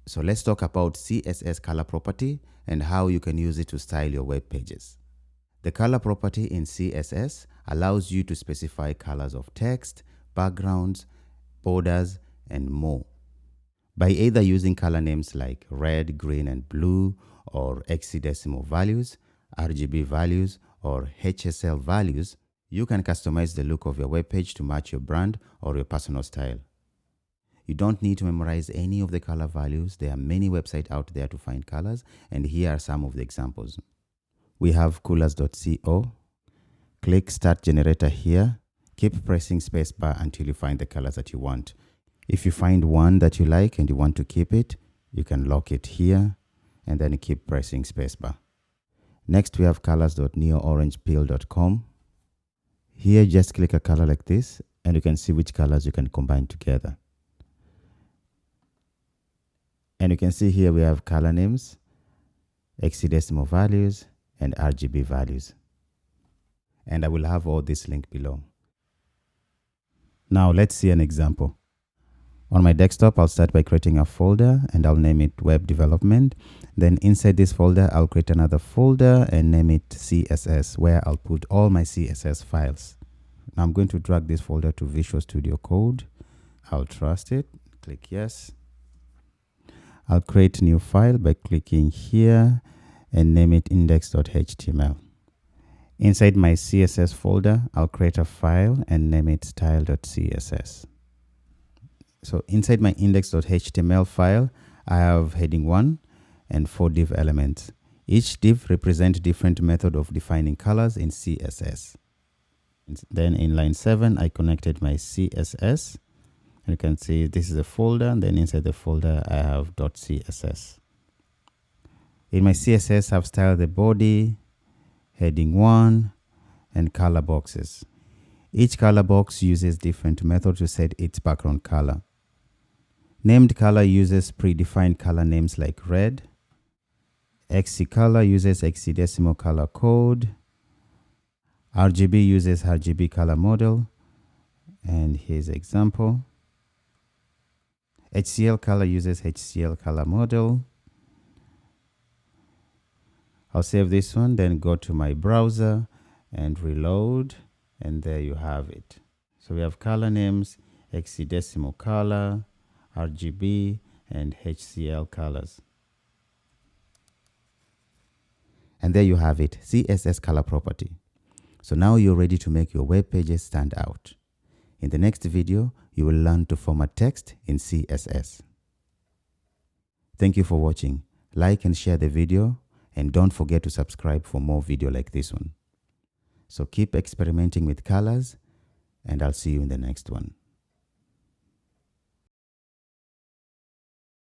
So let's talk about CSS color property and how you can use it to style your web pages. The color property in CSS allows you to specify colors of text, backgrounds, borders, and more. By either using color names like red, green, and blue, or hexadecimal values, RGB values, or HSL values, you can customize the look of your web page to match your brand or your personal style. You don't need to memorize any of the color values. There are many websites out there to find colors, and here are some of the examples. We have colors.co. Click Start Generator here. Keep pressing spacebar until you find the colors that you want. If you find one that you like and you want to keep it, you can lock it here and then keep pressing spacebar. Next, we have colors.neoorangepeel.com. Here, just click a color like this and you can see which colors you can combine together. And you can see here we have color names, hexadecimal values, and RGB values. And I will have all this linked below. Now let's see an example. On my desktop, I'll start by creating a folder and I'll name it Web Development. Then inside this folder, I'll create another folder and name it CSS, where I'll put all my CSS files. Now I'm going to drag this folder to Visual Studio Code. I'll trust it, click yes. I'll create a new file by clicking here and name it index.html. Inside my CSS folder, I'll create a file and name it style.css. So inside my index.html file, I have heading 1 and 4 div elements. Each div represents different method of defining colors in CSS. And then in line 7, I connected my CSS. And you can see this is a folder, and then inside the folder, I have .css. In my CSS, I've styled the body, heading 1, and color boxes. Each color box uses different methods to set its background color. Named color uses predefined color names like red. XColor uses hexadecimal color code. RGB uses RGB color model. And here's an example. HCL color uses HCL color model. I'll save this one, then go to my browser and reload, and there you have it. So we have color names, hexadecimal color, RGB, and HCL colors. And there you have it, CSS color property. So now you're ready to make your web pages stand out. In the next video, you will learn to format text in CSS. Thank you for watching. Like and share the video, and don't forget to subscribe for more video like this one. So keep experimenting with colors, and I'll see you in the next one.